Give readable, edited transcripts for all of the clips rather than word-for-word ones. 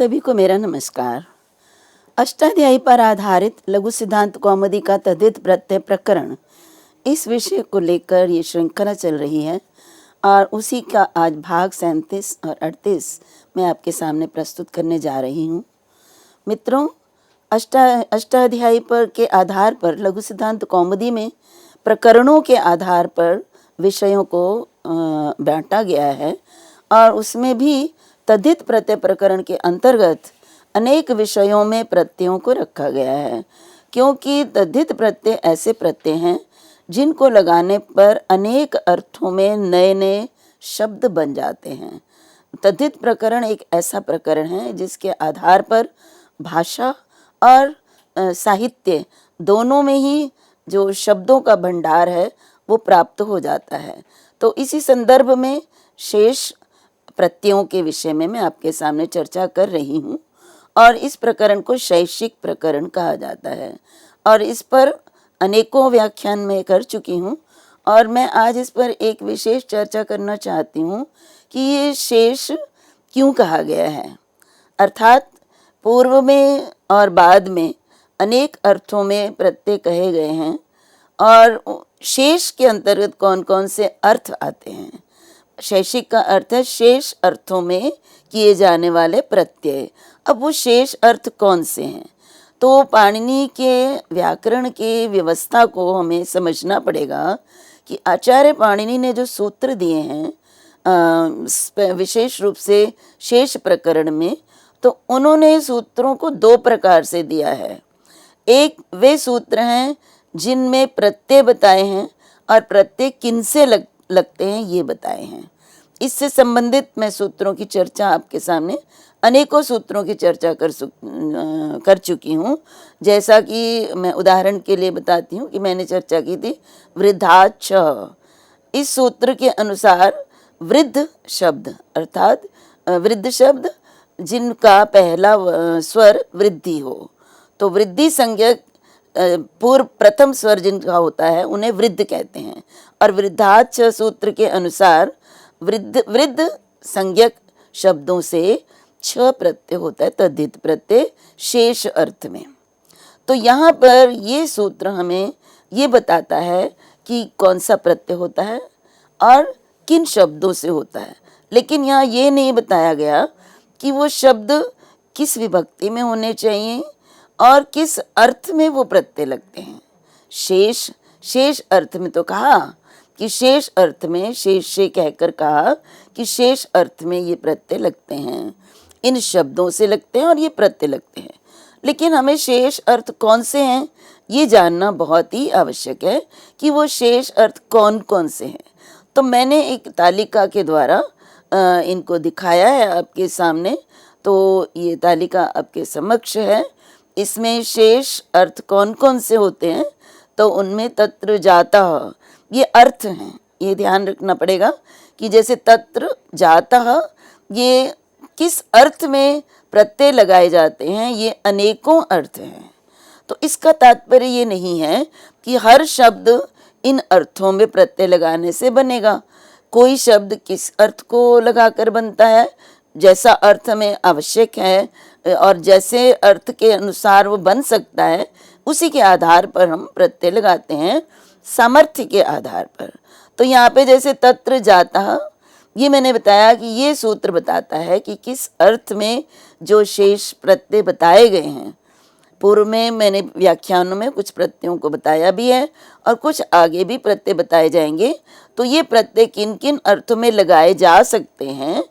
सभी को मेरा नमस्कार। अष्टाध्यायी पर आधारित लघु सिद्धांत कौमुदी का तद्धित प्रत्यय प्रकरण, इस विषय को लेकर ये श्रृंखला चल रही है और उसी का आज भाग 37 और 38 मैं आपके सामने प्रस्तुत करने जा रही हूँ। मित्रों, अष्टाध्यायी पर के आधार पर लघु सिद्धांत कौमुदी में प्रकरणों के आधार पर विषयों को बांटा गया है और उसमें भी तद्धित प्रत्यय प्रकरण के अंतर्गत अनेक विषयों में प्रत्ययों को रखा गया है, क्योंकि तद्धित प्रत्यय ऐसे प्रत्यय हैं जिनको लगाने पर अनेक अर्थों में नए नए शब्द बन जाते हैं। तद्धित प्रकरण एक ऐसा प्रकरण है जिसके आधार पर भाषा और साहित्य दोनों में ही जो शब्दों का भंडार है वो प्राप्त हो जाता है। तो इसी संदर्भ में शेष प्रत्ययों के विषय में मैं आपके सामने चर्चा कर रही हूँ और इस प्रकरण को शैक्षिक प्रकरण कहा जाता है और इस पर अनेकों व्याख्यान मैं कर चुकी हूँ और मैं आज इस पर एक विशेष चर्चा करना चाहती हूँ कि ये शेष क्यों कहा गया है। अर्थात पूर्व में और बाद में अनेक अर्थों में प्रत्यय कहे गए हैं और शेष के अंतर्गत कौन कौन से अर्थ आते हैं। शैक्षिक का अर्थ है शेष अर्थों में किए जाने वाले प्रत्यय। अब वो शेष अर्थ कौन से हैं, तो पाणिनि के व्याकरण के व्यवस्था को हमें समझना पड़ेगा कि आचार्य पाणिनि ने जो सूत्र दिए हैं विशेष रूप से शेष प्रकरण में, तो उन्होंने सूत्रों को दो प्रकार से दिया है। एक वे सूत्र हैं जिनमें प्रत्यय बताए हैं और प्रत्यय किनसे लगते हैं ये बताए हैं। इससे संबंधित मैं सूत्रों की चर्चा आपके सामने अनेकों सूत्रों की चर्चा कर चुकी हूँ। जैसा कि मैं उदाहरण के लिए बताती हूँ कि मैंने चर्चा की थी वृद्धाच्छ। इस सूत्र के अनुसार वृद्ध शब्द अर्थात वृद्ध शब्द जिनका पहला स्वर वृद्धि हो, तो वृद्धि संज्ञक पूर्व प्रथम स्वर जिनका होता है उन्हें वृद्ध कहते हैं। और वृद्धाच्छ सूत्र के अनुसार वृद्ध संज्ञक शब्दों से छ प्रत्यय होता है, तद्धित प्रत्यय शेष अर्थ में। तो यहाँ पर ये सूत्र हमें ये बताता है कि कौन सा प्रत्यय होता है और किन शब्दों से होता है, लेकिन यहाँ ये नहीं बताया गया कि वो शब्द किस विभक्ति में होने चाहिए और किस अर्थ में वो प्रत्यय लगते हैं। शेष अर्थ में तो कहा कि शेष अर्थ में, शेष से कहकर कहा कि शेष अर्थ में ये प्रत्यय लगते हैं, इन शब्दों से लगते हैं और ये प्रत्यय लगते हैं। लेकिन हमें शेष अर्थ कौन से हैं ये जानना बहुत ही आवश्यक है कि वो शेष अर्थ कौन कौन से हैं। तो मैंने एक तालिका के द्वारा इनको दिखाया है आपके सामने। तो ये तालिका आपके समक्ष है। इसमें शेष अर्थ कौन कौन से होते हैं, तो उनमें तत्र जातः ये अर्थ हैं। ये ध्यान रखना पड़ेगा कि जैसे तत्र जातः ये किस अर्थ में प्रत्यय लगाए जाते हैं, ये अनेकों अर्थ हैं। तो इसका तात्पर्य ये नहीं है कि हर शब्द इन अर्थों में प्रत्यय लगाने से बनेगा। कोई शब्द किस अर्थ को लगाकर बनता है, जैसा अर्थ में आवश्यक है और जैसे अर्थ के अनुसार वो बन सकता है, उसी के आधार पर हम प्रत्यय लगाते हैं, सामर्थ्य के आधार पर। तो यहाँ पे जैसे तत्र जातः, ये मैंने बताया कि ये सूत्र बताता है कि किस अर्थ में जो शेष प्रत्यय बताए गए हैं। पूर्व में मैंने व्याख्यानों में कुछ प्रत्ययों को बताया भी है और कुछ आगे भी प्रत्यय बताए जाएंगे। तो ये प्रत्यय किन किन अर्थों में लगाए जा सकते हैं,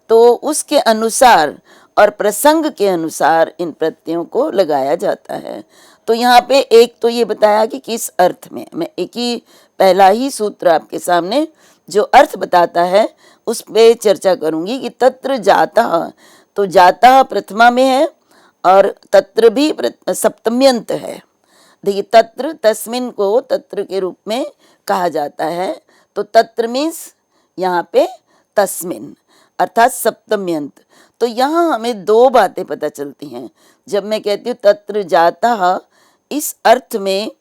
तो उसके अनुसार और प्रसंग के अनुसार इन प्रत्ययों को लगाया जाता है। तो यहाँ पे एक तो ये बताया कि किस अर्थ में, मैं एक ही पहला ही सूत्र आपके सामने जो अर्थ बताता है उस पे चर्चा करूंगी कि तत्र जातः, तो जातः प्रथमा में है और तत्र भी सप्तम्यंत है। देखिए तत्र, तस्मिन को तत्र के रूप में कहा जाता है। तो तत्र मीन्स यहाँ पे तस्मिन अर्थात सप्तम्यंत। तो यहाँ हमें दो बातें पता चलती हैं। जब मैं कहती हूँ तत्र जातः, इस अर्थ में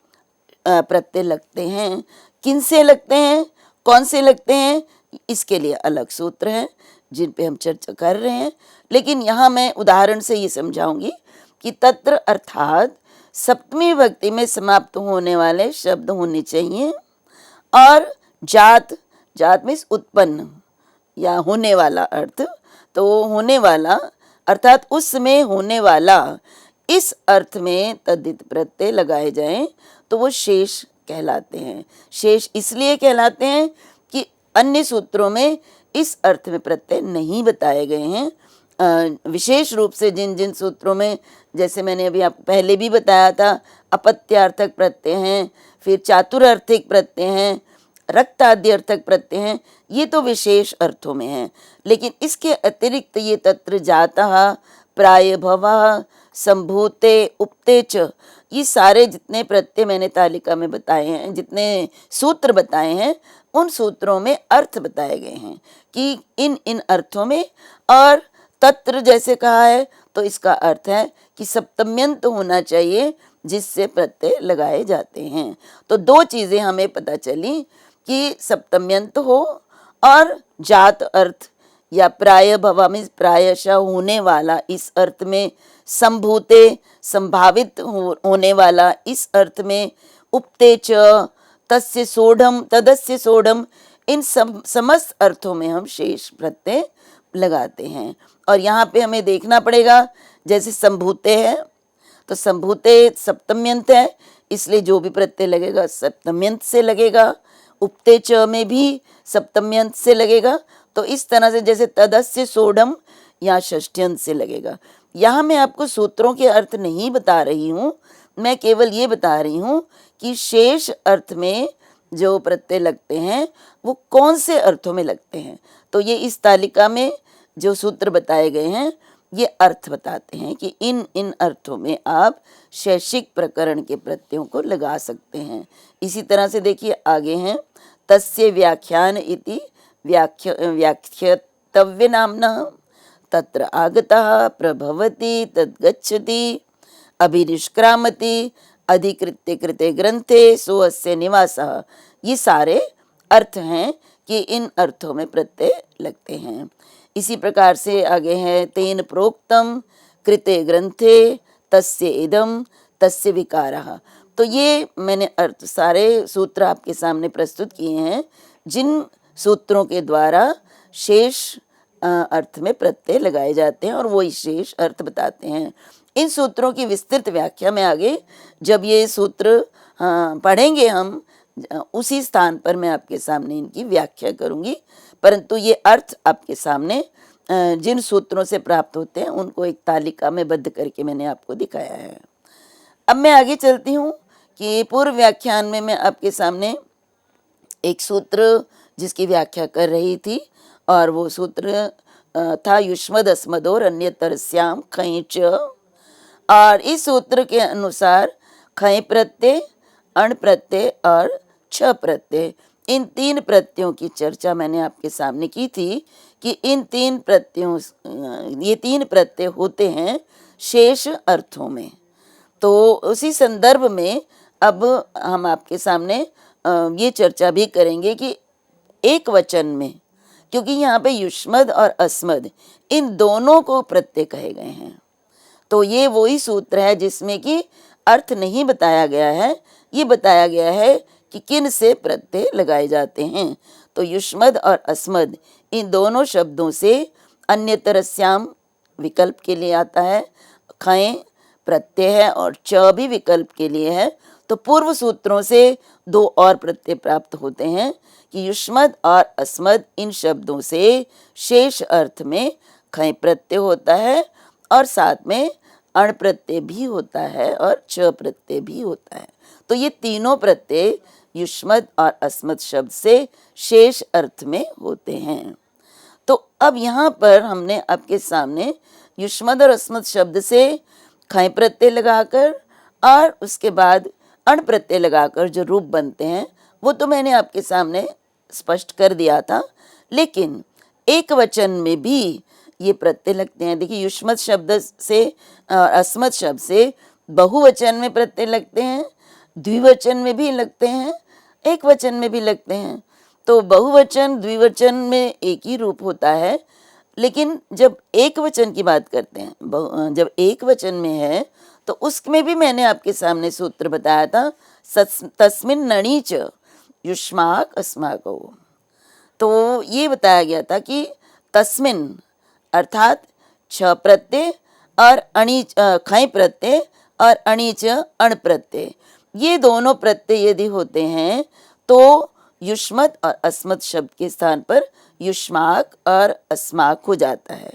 प्रत्यय लगते हैं, किन से लगते हैं, कौन से लगते हैं, इसके लिए अलग सूत्र है। जिन पे हम चर्चा कर रहे हैं, लेकिन यहाँ मैं उदाहरण से ये समझाऊंगी कि तत्र अर्थात सप्तमी विभक्ति में समाप्त होने वाले शब्द होने चाहिए। और जात, जात मीन्स उत्पन्न या होने वाला अर्थ, तो होने वाला अर्थात उसमें होने वाला, इस अर्थ में तद्धित प्रत्यय लगाए जाएं तो वो शेष कहलाते हैं। शेष इसलिए कहलाते हैं कि अन्य सूत्रों में इस अर्थ में प्रत्यय नहीं बताए गए हैं। विशेष रूप से जिन जिन सूत्रों में, जैसे मैंने अभी आप पहले भी बताया था, अपत्यार्थक प्रत्यय हैं, फिर चातुरार्थिक प्रत्यय हैं, रक्तादि अर्थक प्रत्यय हैं, ये तो विशेष अर्थों में हैं। लेकिन इसके अतिरिक्त ये तत्र जातः, प्राय भवः, संभूते, उपते च, ये सारे जितने प्रत्यय मैंने तालिका में बताए हैं, जितने सूत्र बताए हैं, उन सूत्रों में अर्थ बताए गए हैं कि इन इन अर्थों में। और तत्र जैसे कहा है तो इसका अर्थ है कि सप्तम्यंत होना चाहिए जिससे प्रत्यय लगाए जाते हैं। तो दो चीजें हमें पता चली कि सप्तम्यंत हो और जात अर्थ या प्राय भवा में प्रायशः होने वाला इस अर्थ में, संभूते संभावित होने वाला इस अर्थ में, उपते च, तस्य सोढ़म, तदस्य सोढ़म, इन समस्त अर्थों में हम शेष प्रत्यय लगाते हैं। और यहाँ पे हमें देखना पड़ेगा, जैसे संभूते है तो संभूते सप्तम्यंत है, इसलिए जो भी प्रत्यय लगेगा सप्तम्यंत से लगेगा। उपते च में भी सप्तम्यंत से लगेगा। तो इस तरह से जैसे तदस्य सोढ़म या षष्ठ्यंत से लगेगा। यहाँ मैं आपको सूत्रों के अर्थ नहीं बता रही हूँ, मैं केवल ये बता रही हूँ कि शेष अर्थ में जो प्रत्यय लगते हैं वो कौन से अर्थों में लगते हैं। तो ये इस तालिका में जो सूत्र बताए गए हैं ये अर्थ बताते हैं कि इन इन अर्थों में आप शैक्षिक प्रकरण के प्रत्ययों को लगा सकते हैं। इसी तरह से देखिए आगे हैं, तस्य व्याख्यान इति व्याख्यतव्य नाम्ना, तत्र आगतः प्रभवति तद्गच्छति अभिनिष्क्रामति अधिकृत्य कृते ग्रंथे सो अस्य निवासः। ये सारे अर्थ हैं कि इन अर्थों में प्रत्यय लगते हैं। इसी प्रकार से आगे है, तेन प्रोक्तम कृते ग्रंथे तस्य इदम तस्य विकारः। तो ये मैंने अर्थ सारे सूत्र आपके सामने प्रस्तुत किए हैं, जिन सूत्रों के द्वारा शेष अर्थ में प्रत्यय लगाए जाते हैं और वो शेष अर्थ बताते हैं। इन सूत्रों की विस्तृत व्याख्या में आगे जब ये सूत्र पढ़ेंगे हम, उसी स्थान पर मैं आपके सामने इनकी व्याख्या करूंगी। परंतु ये अर्थ आपके सामने जिन सूत्रों से प्राप्त होते हैं उनको एक तालिका में बद्ध करके मैंने आपको दिखाया है। अब मैं आगे चलती हूँ कि पूर्व व्याख्यान में मैं आपके सामने एक सूत्र जिसकी व्याख्या कर रही थी, और वो सूत्र था युष्मद अस्मदोर अन्यतरस्याम खैच। और इस सूत्र के अनुसार खै प्रत्यय, अण प्रत्यय और छ प्रत्यय, इन तीन प्रत्ययों की चर्चा मैंने आपके सामने की थी कि इन तीन प्रत्ययों, ये तीन प्रत्यय होते हैं शेष अर्थों में। तो उसी संदर्भ में अब हम आपके सामने ये चर्चा भी करेंगे कि एक वचन में, क्योंकि यहाँ पे युष्मद और अस्मद इन दोनों को प्रत्यय कहे गए हैं, तो ये वही सूत्र है जिसमें कि अर्थ नहीं बताया गया है, ये बताया गया है कि किन से प्रत्यय लगाए जाते हैं। तो युष्मद और अस्मद इन दोनों शब्दों से अन्यतरस्याम विकल्प के लिए आता है, खै प्रत्यय है और च भी विकल्प के लिए है। तो पूर्व सूत्रों से दो और प्रत्यय प्राप्त होते हैं कि युष्मद और अस्मद इन शब्दों से शेष अर्थ में खै प्रत्यय होता है और साथ में अण प्रत्यय भी होता है और च प्रत्यय भी होता है। तो ये तीनों प्रत्यय युष्मद और अस्मद शब्द से शेष अर्थ में होते हैं। तो अब यहाँ पर हमने आपके सामने युष्मद और अस्मद शब्द से खै प्रत्यय लगाकर और उसके बाद अण प्रत्यय लगाकर जो रूप बनते हैं वो तो मैंने आपके सामने स्पष्ट कर दिया था। लेकिन एक वचन में भी ये प्रत्यय लगते हैं। देखिए युष्मद शब्द से और अस्मद शब्द से बहुवचन में प्रत्यय लगते हैं, द्विवचन में भी लगते हैं, एक वचन में भी लगते हैं। तो बहुवचन द्विवचन में एक ही रूप होता है, लेकिन जब एक वचन की बात करते हैं, जब एक वचन में है तो उसमें भी मैंने आपके सामने सूत्र बताया था, तस्मिन नणी च युष्माक अस्माको। तो ये बताया गया था कि तस्मिन अर्थात छ प्रत्यय और अणी खय प्रत्यय और अणीच अण प्रत्यय, ये दोनों प्रत्यय यदि होते हैं तो युष्मत और अस्मत् शब्द के स्थान पर युष्माक और अस्माक हो जाता है।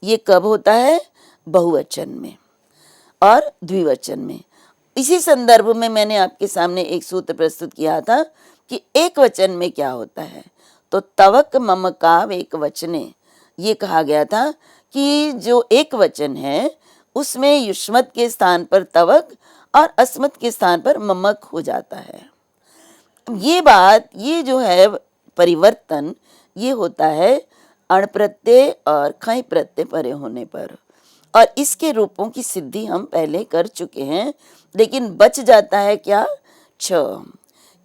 ये कब होता है? बहुवचन में और द्विवचन में। इसी संदर्भ में मैंने आपके सामने एक सूत्र प्रस्तुत किया था कि एक वचन में क्या होता है। तो तवक ममकाव एक वचने, ये कहा गया था कि जो एक वचन है उसमें युष्मत के स्थान पर तवक और अस्मत् के स्थान पर ममक हो जाता है। ये बात, ये जो है परिवर्तन, ये होता है अण प्रत्यय और खय प्रत्यय परे होने पर, और इसके रूपों की सिद्धि हम पहले कर चुके हैं। लेकिन बच जाता है क्या? छ,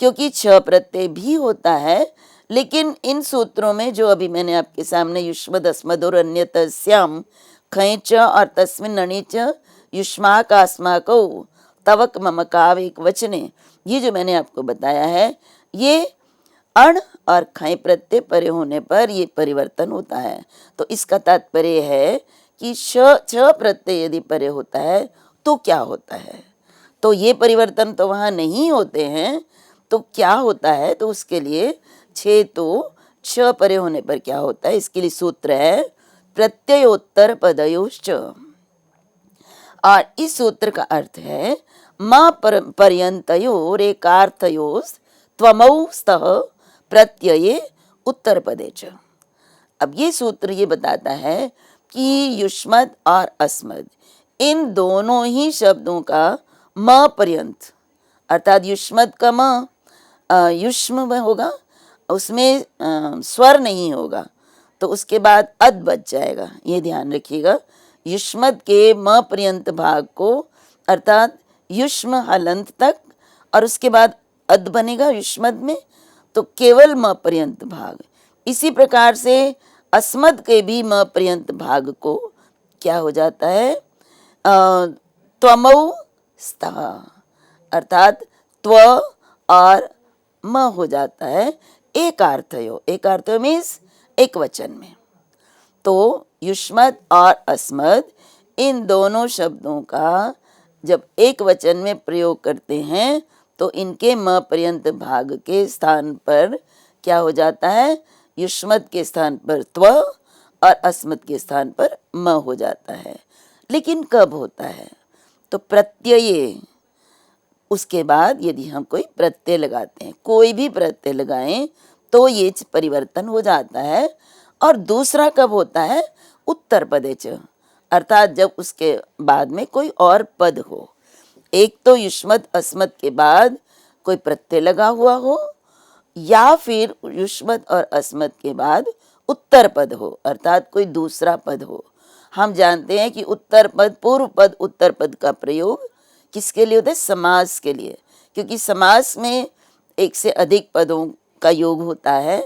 क्योंकि छ प्रत्यय भी होता है। लेकिन इन सूत्रों में जो अभी मैंने आपके सामने युष्मद अस्मद और अन्यतस्याम खय च और तस्मिन नणी च युष्माक अस्माको तवक ममकाव एक वचने, ये जो मैंने आपको बताया है, ये अण और खय प्रत्यय परे होने पर ये परिवर्तन होता है। तो इसका तात्पर्य है कि छ प्रत्यय यदि परे होता है तो क्या होता है। तो ये परिवर्तन तो वहाँ नहीं होते हैं, तो क्या होता है? तो उसके लिए छे तो छ परे होने पर क्या होता है, इसके लिए सूत्र है प्रत्ययोत्तर पदयोश्च। और इस सूत्र का अर्थ है मा पर्यंतयोर एकार्थयोस् त्वमौ स्तः प्रत्यये उत्तर पदे च। अब ये सूत्र ये बताता है कि युष्मद और अस्मद इन दोनों ही शब्दों का म पर्यंत, अर्थात युष्मद का म युष्म में होगा, उसमें स्वर नहीं होगा, तो उसके बाद अद बच जाएगा, ये ध्यान रखिएगा। युष्मद के म पर्यंत भाग को अर्थात युष्म हलंत तक, और उसके बाद अद बनेगा युष्मद में, तो केवल म पर्यंत भाग। इसी प्रकार से अस्मद के भी म पर्यंत भाग को क्या हो जाता है? त्वमौ स्तः, अर्थात त्व और म हो जाता है एकार्थयो। एकार्थयो मीन्स एक वचन में। तो युष्मद और अस्मद इन दोनों शब्दों का जब एक वचन में प्रयोग करते हैं तो इनके म पर्यंत भाग के स्थान पर क्या हो जाता है? युष्मद के स्थान पर त्व और अस्मद के स्थान पर म हो जाता है। लेकिन कब होता है? तो प्रत्यय, उसके बाद यदि हम कोई प्रत्यय लगाते हैं, कोई भी प्रत्यय लगाएं तो ये परिवर्तन हो जाता है। और दूसरा कब होता है? उत्तर पदे च, अर्थात जब उसके बाद में कोई और पद हो। एक तो युष्मद अस्मद के बाद कोई प्रत्यय लगा हुआ हो, या फिर युष्मद और अस्मद के बाद उत्तर पद हो, अर्थात कोई दूसरा पद हो। हम जानते हैं कि उत्तर पद, पूर्व पद उत्तर पद का प्रयोग किसके लिए होता है? समास के लिए, क्योंकि समास में एक से अधिक पदों का योग होता है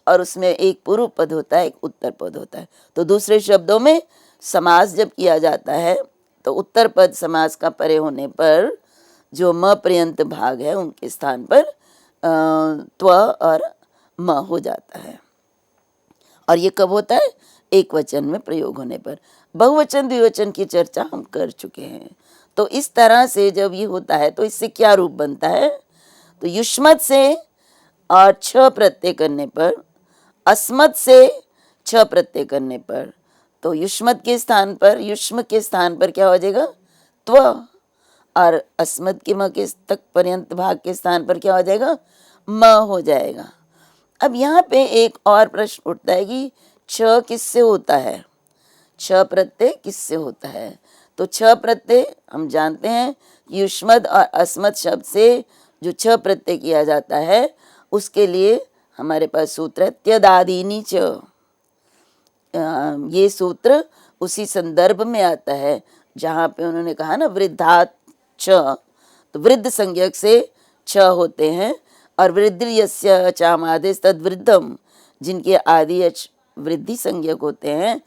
और उसमें एक पूर्व पद होता है, एक उत्तर पद होता है। तो दूसरे शब्दों में समास जब किया जाता है तो उत्तर पद समास का परे होने पर जो म पर्यंत भाग है उनके स्थान पर त्व और म हो जाता है। और ये कब होता है? एक वचन में प्रयोग होने पर। बहुवचन द्विवचन की चर्चा हम कर चुके हैं। तो इस तरह से जब ये होता है तो इससे क्या रूप बनता है? तो युष्मत से और छ प्रत्यय करने पर, अस्मत् से छ प्रत्यय करने पर, तो युष्मत के स्थान पर, युष्म के स्थान पर क्या हो जाएगा? त्व, और अस्मत् के म के तक पर्यंत भाग के स्थान पर क्या हो जाएगा? म हो जाएगा। अब यहाँ पे एक और प्रश्न उठता है कि छ किससे होता है? छ प्रत्यय किससे होता है? तो छ प्रत्यय हम जानते हैं युष्मद और अस्मत् शब्द से जो छ प्रत्यय किया जाता है उसके लिए हमारे पास सूत्र है त्यदादीनी च। ये सूत्र उसी संदर्भ में आता है जहाँ पे उन्होंने कहा ना वृद्धात छ, तो वृद्ध संज्ञक से छ होते हैं, और वृद्धि यस्य चाम आदेश तद वृद्धम, जिनके आदि वृद्धि संज्ञक होते हैं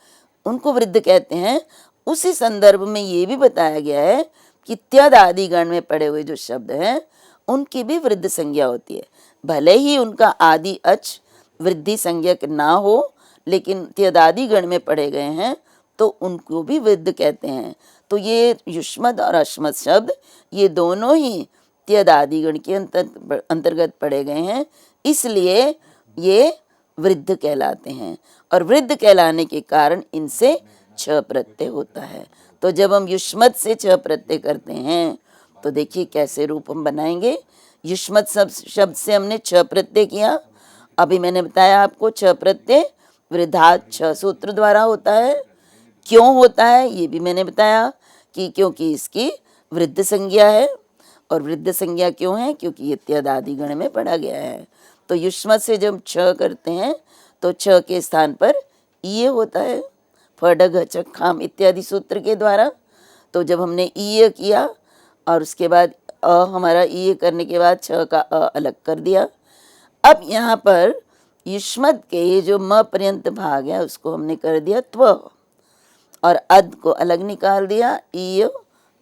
उनको वृद्ध कहते हैं। उसी संदर्भ में ये भी बताया गया है कि त्यद आदि गण में पड़े हुए जो शब्द हैं उनकी भी वृद्ध संज्ञा होती है, भले ही उनका आदि अच वृद्धि संज्ञक ना हो, लेकिन त्यदादि गण में पढ़े गए हैं तो उनको भी वृद्ध कहते हैं। तो ये युष्मद और अश्मद शब्द ये दोनों ही त्यदादि गण के अंतर्गत पढ़े गए हैं, इसलिए ये वृद्ध कहलाते हैं। और वृद्ध कहलाने के कारण इनसे छ प्रत्यय होता है। तो जब हम युष्मद से छ प्रत्यय करते हैं तो देखिए कैसे रूप हम बनाएंगे। युष्मद शब्द से हमने छ प्रत्यय किया। अभी मैंने बताया आपको छ प्रत्यय वृद्धात् छ सूत्र द्वारा होता है। क्यों होता है ये भी मैंने बताया कि क्योंकि इसकी वृद्ध संज्ञा है। और वृद्ध संज्ञा क्यों है? क्योंकि ये त्यदादि गण में पढ़ा गया है। तो युष्मद से जब छ करते हैं तो छ के स्थान पर ये होता है, फडग चखाम इत्यादि सूत्र के द्वारा। तो जब हमने ईय किया और उसके बाद हमारा ईय करने के बाद छ का अलग कर दिया। अब यहाँ पर युष्मद के ये जो म पर्यंत भाग है उसको हमने कर दिया त्व, और अद को अलग निकाल दिया, ईय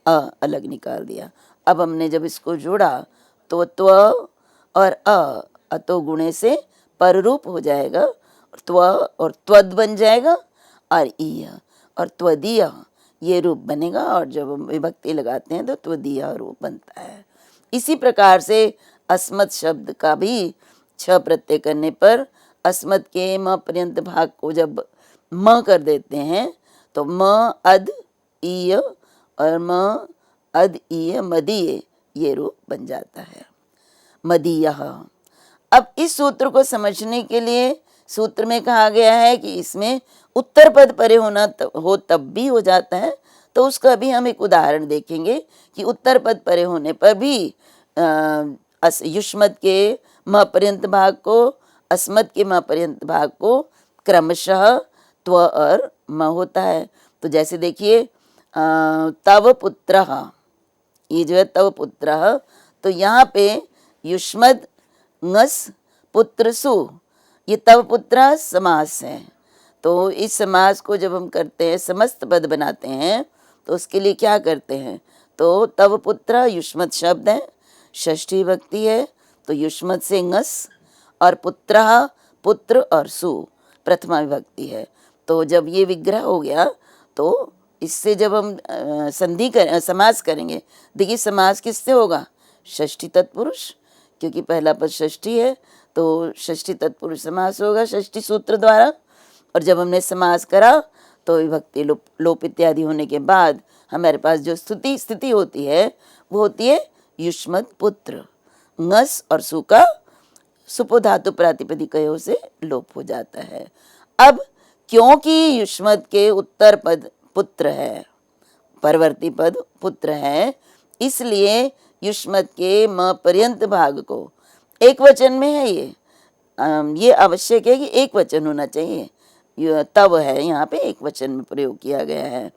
अलग निकाल दिया। अब हमने जब इसको जोड़ा तो त्व और अतो गुणे से पर रूप हो जाएगा, त्व और त्वद बन जाएगा, और ईय और त्वदीय ये रूप बनेगा। और जब हम विभक्ति लगाते हैं तो त्वदीय रूप बनता है। इसी प्रकार से अस्मत् शब्द का भी छ प्रत्यय करने पर अस्मत् के म पर्यंत भाग को जब म कर देते हैं तो म अद ईय और म अद ईय मदीय ये रूप बन जाता है, मदीय। अब इस सूत्र को समझने के लिए सूत्र में कहा गया है कि इसमें उत्तर पद परे होना हो तब भी हो जाता है। तो उसका भी हम एक उदाहरण देखेंगे कि उत्तर पद परे होने पर भी युष्मद के म पर्यंत भाग को, अस्मद के म पर्यंत भाग को क्रमशः त्व और म होता है। तो जैसे देखिए तव पुत्रः, ये जो है तव पुत्रः, तो यहाँ पे युष्मद ngस पुत्र सु, ये तव पुत्र समास है। तो इस समास को जब हम करते हैं, समस्त पद बनाते हैं, तो उसके लिए क्या करते हैं? तो तव पुत्र युष्मद शब्द है, षष्ठी विभक्ति है, तो युष्मद से ngस, और पुत्र पुत्र और सु प्रथमा विभक्ति है। तो जब ये विग्रह हो गया तो इससे जब हम समास करेंगे, देखिए समास किससे होगा? षष्ठी तत्पुरुष, क्योंकि पहला पद षष्ठी है तो षष्ठी तत्पुरुष समास होगा षष्ठी सूत्र द्वारा। और जब हमने समास करा तो विभक्ति लोप इत्यादि होने के बाद हमारे पास जो स्थिति होती है वो होती है युष्मद पुत्र, ngस और सु का सुपो धातु प्रातिपदिकयों से लोप हो जाता है। अब क्योंकि युष्मद के उत्तर पद पुत्र है, परवर्ती पद पुत्र है, इसलिए युष्मद के म पर्यंत भाग को एक वचन में है। ये आवश्यक है कि एक वचन होना चाहिए, तव है यहाँ पे एक वचन में प्रयोग किया गया है।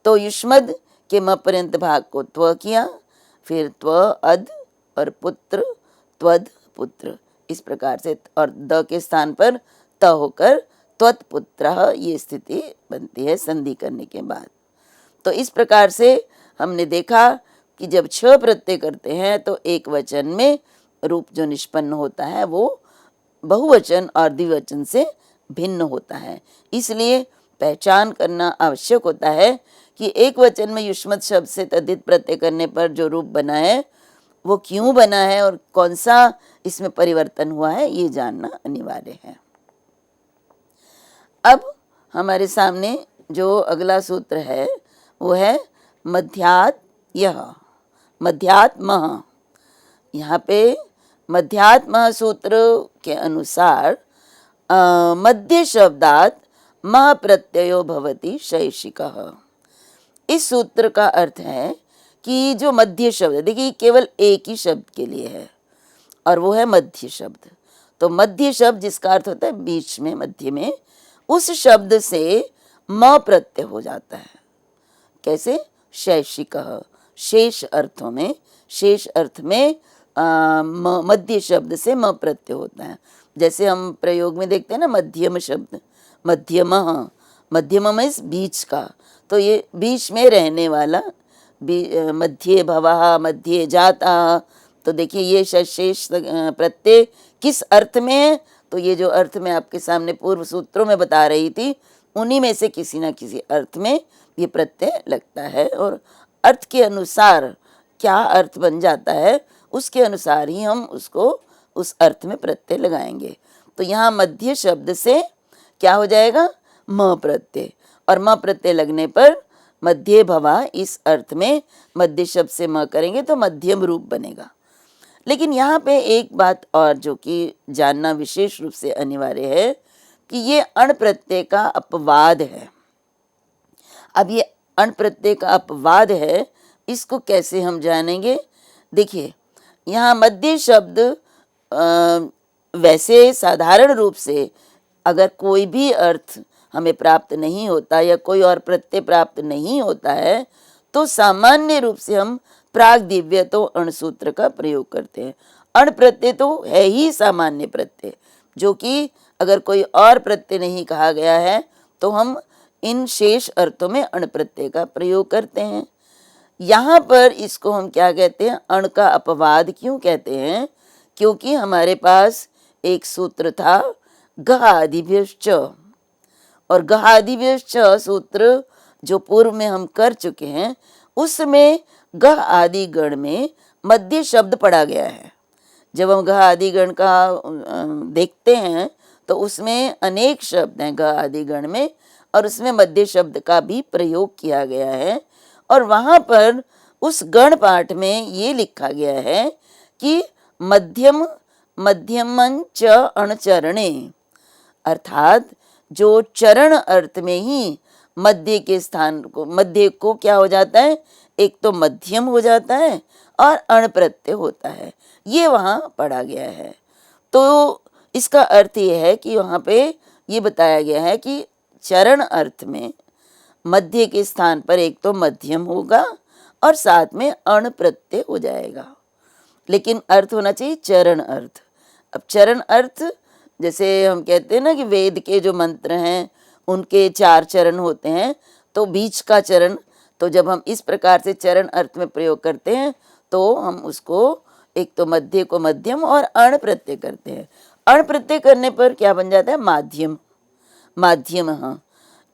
तो युष्मद के म पर्यंत भाग को त्व किया, फिर त्व अद और पुत्र त्वद पुत्र, इस प्रकार से, और द के स्थान पर त होकर त्वत पुत्र ये स्थिति बनती है संधि करने के बाद। तो इस प्रकार से हमने देखा कि जब छ प्रत्यय करते हैं तो एक वचन में रूप जो निष्पन्न होता है वो बहुवचन और द्विवचन से भिन्न होता है। इसलिए पहचान करना आवश्यक होता है कि एक वचन में युष्मद शब्द से तद्धित प्रत्यय करने पर जो रूप बना है वो क्यों बना है और कौन सा इसमें परिवर्तन हुआ है, ये जानना अनिवार्य है। अब हमारे सामने जो अगला सूत्र है वो है मध्यात् यः, मध्यात्म। यहाँ पे मध्यात्म सूत्र के अनुसार मध्य शब्दात् मह प्रत्ययो भवति शैषिकः। इस सूत्र का अर्थ है कि जो मध्य शब्द, देखिए केवल एक ही शब्द के लिए है और वो है मध्य शब्द। तो मध्य शब्द जिसका अर्थ होता है बीच में, मध्य में, उस शब्द से म प्रत्यय हो जाता है। कैसे? शैषिकः, शेष अर्थों में, शेष अर्थ में मध्य शब्द से म प्रत्यय होता है। जैसे हम प्रयोग में देखते हैं ना, मध्यम शब्द, मध्यमः, मध्यम मीन्स बीच का, तो ये बीच में रहने वाला, मध्ये भवः, मध्ये जाता। तो देखिए ये शेष प्रत्यय किस अर्थ में है, तो ये जो अर्थ मैं आपके सामने पूर्व सूत्रों में बता रही थी, उन्हीं में से किसी न किसी अर्थ में ये प्रत्यय लगता है, और अर्थ के अनुसार क्या अर्थ बन जाता है उसके अनुसार ही हम उसको उस अर्थ में प्रत्यय लगाएंगे। तो यहाँ मध्य शब्द से क्या हो जाएगा, म प्रत्यय, और म प्रत्यय लगने पर मध्य भवा, इस अर्थ में मध्य शब्द से म करेंगे तो मध्यम रूप बनेगा। लेकिन यहाँ पे एक बात और जो कि जानना विशेष रूप से अनिवार्य है कि ये अण प्रत्यय का अपवाद है। अब ये अण प्रत्यय का अपवाद है, इसको कैसे हम जानेंगे? देखिए यहाँ मध्य शब्द वैसे साधारण रूप से अगर कोई भी अर्थ हमें प्राप्त नहीं होता या कोई और प्रत्यय प्राप्त नहीं होता है, तो सामान्य रूप से हम प्राग दिव्य तो अण सूत्र का प्रयोग करते हैं। अण प्रत्यय तो है ही सामान्य प्रत्यय, जो कि अगर कोई और प्रत्यय नहीं कहा गया है तो हम इन शेष अर्थों में अण प्रत्यय का प्रयोग करते हैं। यहाँ पर इसको हम क्या कहते हैं, अण का अपवाद क्यों कहते हैं? क्योंकि हमारे पास एक सूत्र था गहादिभ्यश्च, और गहादिभ्यश्च सूत्र जो पूर्व में हम कर चुके हैं, उसमें गह आदि गण में मध्य शब्द पढ़ा गया है। जब हम गह आदि गण का देखते हैं तो उसमें अनेक शब्द हैं गह आदि गण में, और उसमें मध्य शब्द का भी प्रयोग किया गया है। और वहाँ पर उस गण पाठ में ये लिखा गया है कि मध्यम मध्यमंच अणचरणे, अर्थात जो चरण अर्थ में ही मध्य के स्थान को, मध्य को क्या हो जाता है, एक तो मध्यम हो जाता है और अण प्रत्यय होता है, ये वहाँ पढ़ा गया है। तो इसका अर्थ ये है कि वहाँ पे ये बताया गया है कि चरण अर्थ में मध्य के स्थान पर एक तो मध्यम होगा और साथ में अण प्रत्यय हो जाएगा, लेकिन अर्थ होना चाहिए चरण अर्थ। अब चरण अर्थ जैसे हम कहते हैं ना कि वेद के जो मंत्र हैं उनके 4 चरण होते हैं, तो बीच का चरण, तो जब हम इस प्रकार से चरण अर्थ में प्रयोग करते हैं तो हम उसको एक तो मध्य को मध्यम और अण प्रत्यय करते हैं। अण प्रत्यय करने पर क्या बन जाता है, माध्यम, माध्यम। हाँ,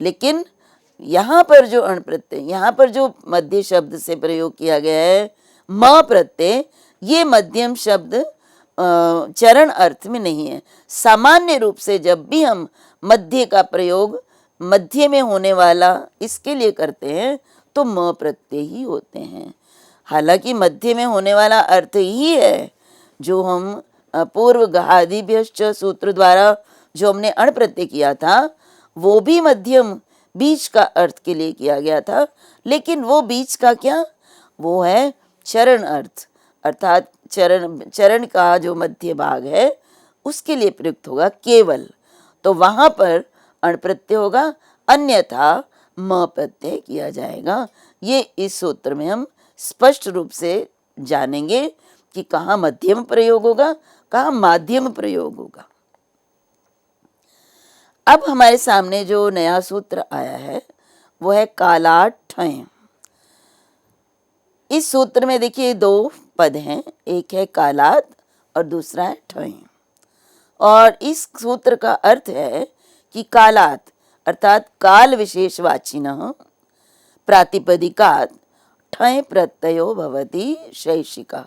लेकिन यहाँ पर जो अण प्रत्यय, यहाँ पर जो मध्य शब्द से प्रयोग किया गया है म प्रत्यय, ये मध्यम शब्द चरण अर्थ में नहीं है। सामान्य रूप से जब भी हम मध्य का प्रयोग मध्य में होने वाला इसके लिए करते हैं तो म प्रत्यय ही होते हैं। हालांकि मध्य में होने वाला अर्थ ही है जो हम पूर्व गहादिभ्यश्च सूत्र द्वारा जो हमने अण प्रत्यय किया था, वो भी मध्यम बीच का अर्थ के लिए किया गया था, लेकिन वो बीच का क्या, वो है चरण अर्थ, अर्थात चरण का जो मध्य भाग है उसके लिए प्रयुक्त होगा केवल, तो वहां पर अण प्रत्यय होगा, अन्यथा म प्रत्यय किया जाएगा। ये इस सूत्र में हम स्पष्ट रूप से जानेंगे कि कहाँ मध्यम प्रयोग होगा, कहाँ माध्यम प्रयोग होगा। अब हमारे सामने जो नया सूत्र आया है वो है कालाट ठय। इस सूत्र में देखिए 2 पद हैं, एक है कालात और दूसरा है ठय। और इस सूत्र का अर्थ है कि कालात अर्थात काल विशेषवाचिनः प्रातिपदिकात् ठय प्रत्ययो भवति शैषिकः,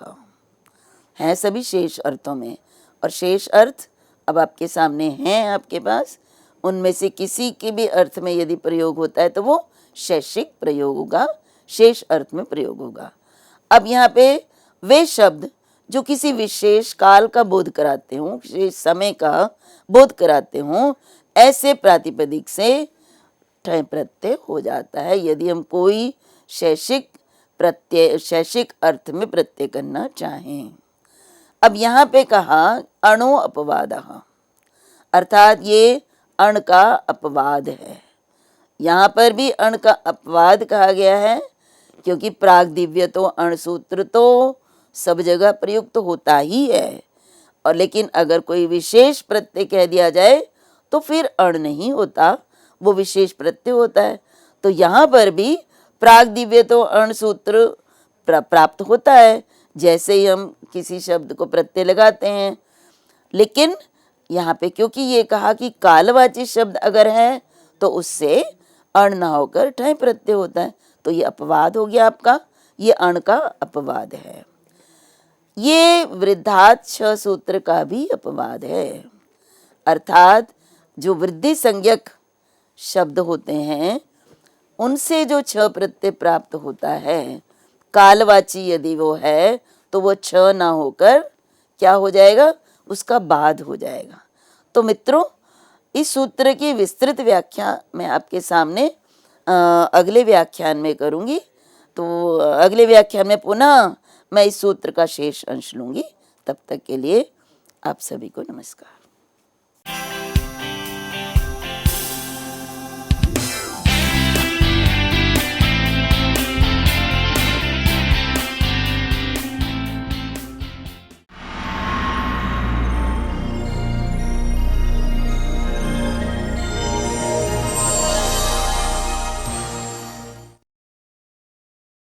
हैं सभी शेष अर्थों में। और शेष अर्थ अब आपके सामने हैं, आपके पास, उनमें से किसी के भी अर्थ में यदि प्रयोग होता है तो वो शैषिक प्रयोग होगा, शेष अर्थ में प्रयोग होगा। अब यहाँ पे वे शब्द जो किसी विशेष काल का बोध कराते हों, विशेष समय का बोध कराते हों, ऐसे प्रातिपदिक से ठय प्रत्यय हो जाता है यदि हम कोई शैषिक प्रत्यय, शैषिक अर्थ में प्रत्यय करना चाहें। अब यहाँ पे कहा अणो अपवादः, अर्थात ये अण का अपवाद है। यहाँ पर भी अण का अपवाद कहा गया है क्योंकि प्राग दिव्य तो अण सूत्र तो सब जगह प्रयुक्त होता ही है, और लेकिन अगर कोई विशेष प्रत्यय कह दिया जाए तो फिर अण नहीं होता, वो विशेष प्रत्यय होता है। तो यहाँ पर भी प्राग दिव्य तो अण सूत्र प्राप्त होता है, जैसे ही हम किसी शब्द को प्रत्यय लगाते हैं। लेकिन यहाँ पे क्योंकि ये कहा कि कालवाची शब्द अगर है तो उससे अण ना होकर ठय प्रत्यय होता है, तो ये अपवाद हो गया आपका, ये अण का अपवाद है। ये वृद्धात् छ सूत्र का भी अपवाद है, अर्थात जो वृद्धि संज्ञक शब्द होते हैं उनसे जो छ प्रत्यय प्राप्त होता है, कालवाची यदि वो है तो वो छ ना होकर क्या हो जाएगा, उसका बाद हो जाएगा। तो मित्रों, इस सूत्र की विस्तृत व्याख्या मैं आपके सामने अगले व्याख्यान में करूंगी। तो अगले व्याख्यान में पुनः मैं इस सूत्र का शेष अंश लूंगी। तब तक के लिए आप सभी को नमस्कार।